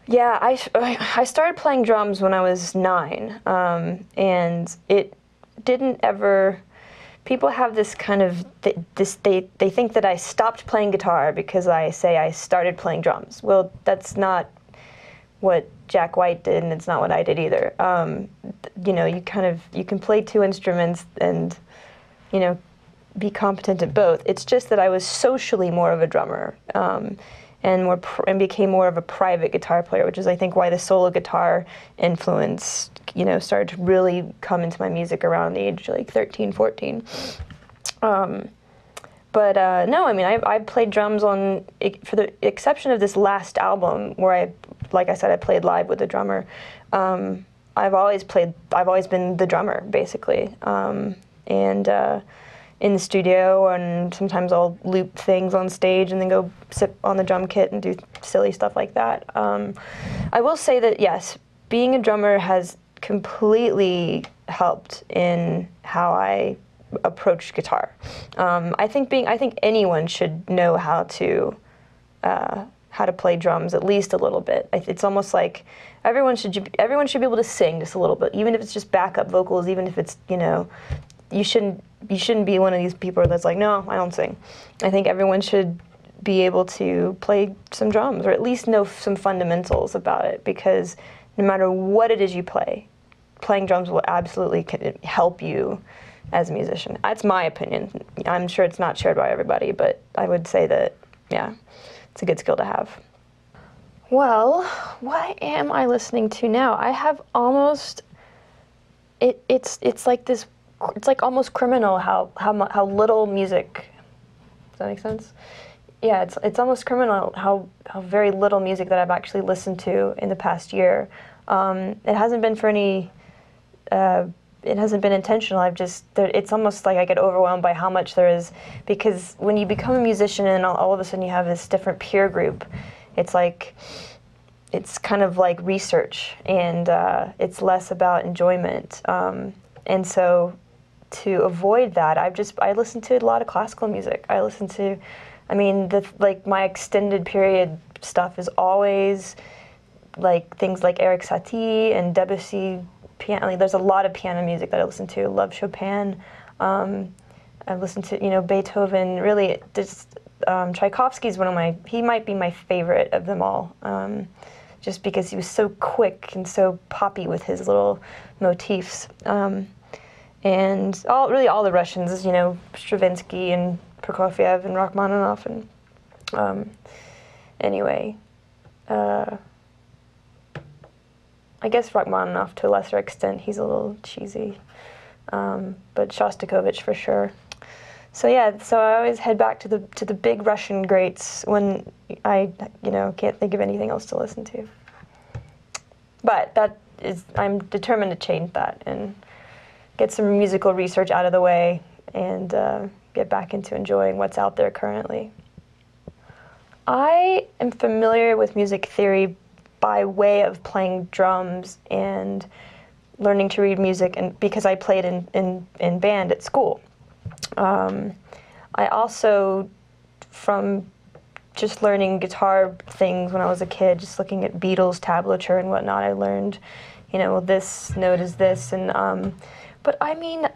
Yeah, I started playing drums when I was 9, and it didn't ever. People have this kind of they think that I stopped playing guitar because I say I started playing drums. Well, that's not what Jack White did, and it's not what I did either. You know, you can play two instruments and, you know, be competent at both. It's just that I was socially more of a drummer, and became more of a private guitar player, which is I think why the solo guitar influence, you know, started to really come into my music around the age like 13, 14. No, I mean, I played drums on, for the exception of this last album where like I said, I played live with the drummer. I've always been the drummer, basically. In the studio, and sometimes I'll loop things on stage and then go sit on the drum kit and do silly stuff like that. I will say that, yes, being a drummer has completely helped in how I approach guitar. I think anyone should know how to play drums at least a little bit. It's almost like everyone should be able to sing just a little bit, even if it's just backup vocals, even if it's, you know, you shouldn't be one of these people that's like, no, I don't sing. I think everyone should be able to play some drums, or at least know some fundamentals about it, because no matter what it is you play, playing drums will absolutely help you as a musician. That's my opinion. I'm sure it's not shared by everybody, but I would say that, yeah, it's a good skill to have. Well, what am I listening to now? I have almost, it's like this, it's like almost criminal how little music, does that make sense? Yeah, it's almost criminal how very little music that I've actually listened to in the past year. It hasn't been for any, it hasn't been intentional. It's almost like I get overwhelmed by how much there is, because when you become a musician and all of a sudden you have this different peer group, it's like, it's kind of like research, and it's less about enjoyment. And so to avoid that, I listen to a lot of classical music. I listen to, I mean, my extended period stuff is always like things like Eric Satie and Debussy piano. Like, there's a lot of piano music that I listen to. I love Chopin. I listen to, you know, Beethoven. Really, just Tchaikovsky's he might be my favorite of them all. Just because he was so quick and so poppy with his little motifs. And all the Russians, you know, Stravinsky and Prokofiev and Rachmaninoff, and anyway, I guess Rachmaninoff to a lesser extent, he's a little cheesy, but Shostakovich for sure. So yeah, so I always head back to the big Russian greats when I, you know, can't think of anything else to listen to. But I'm determined to change that and get some musical research out of the way, and get back into enjoying what's out there currently. I am familiar with music theory by way of playing drums and learning to read music, and because I played in band at school. I also, from just learning guitar things when I was a kid, just looking at Beatles tablature and whatnot, I learned, you know, this note is this, and but I mean,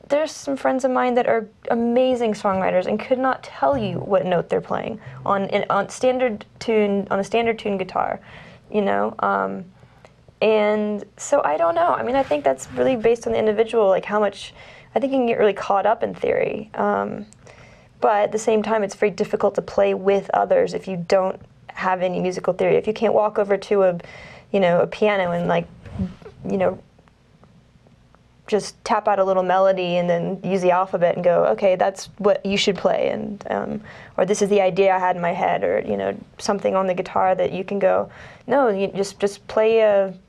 there's some friends of mine that are amazing songwriters and could not tell you what note they're playing on a standard tune guitar, you know, and so I don't know. I mean, I think that's really based on the individual, like how much. I think you can get really caught up in theory, but at the same time, it's very difficult to play with others if you don't have any musical theory. If you can't walk over to a piano and, like, you know, just tap out a little melody and then use the alphabet and go, okay, that's what you should play, and or this is the idea I had in my head, or, you know, something on the guitar that you can go, no, you just play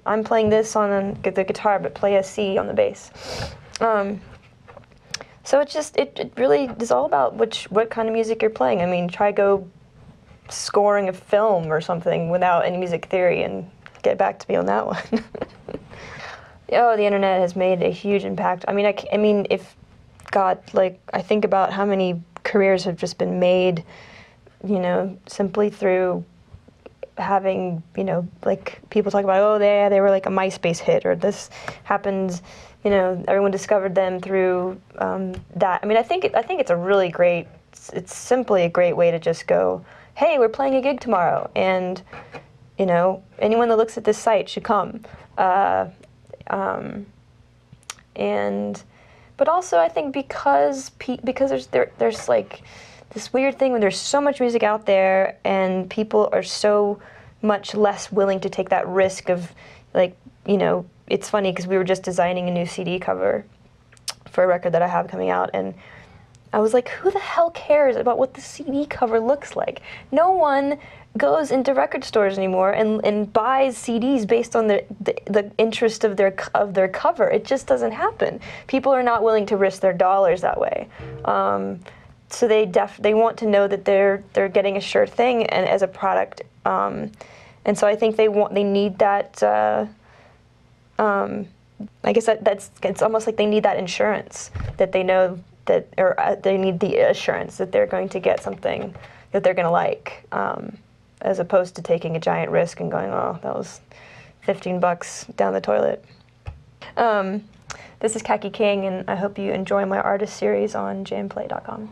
I'm playing this on the guitar, but play a C on the bass. So it really is all about what kind of music you're playing. I mean, try go scoring a film or something without any music theory and get back to me on that one. Oh, the internet has made a huge impact. I mean, I mean, if God, like, I think about how many careers have just been made, you know, simply through having, you know, like people talk about, oh, they were like a MySpace hit, or this happened, you know, everyone discovered them through that. I mean, I think it's a really great, it's simply a great way to just go, hey, we're playing a gig tomorrow, and, you know, anyone that looks at this site should come. But also I think because there's like this weird thing when there's so much music out there and people are so much less willing to take that risk of, like, you know, it's funny because we were just designing a new CD cover for a record that I have coming out, and I was like, who the hell cares about what the CD cover looks like? No one goes into record stores anymore and buys CDs based on the interest of their cover. It just doesn't happen. People are not willing to risk their dollars that way. So they want to know that they're getting a sure thing and as a product. And so I think they need that. I guess it's almost like they need that insurance that they know that, or they need the assurance that they're going to get something that they're going to like. As opposed to taking a giant risk and going, oh, that was $15 down the toilet. This is Khaki King, and I hope you enjoy my artist series on jamplay.com.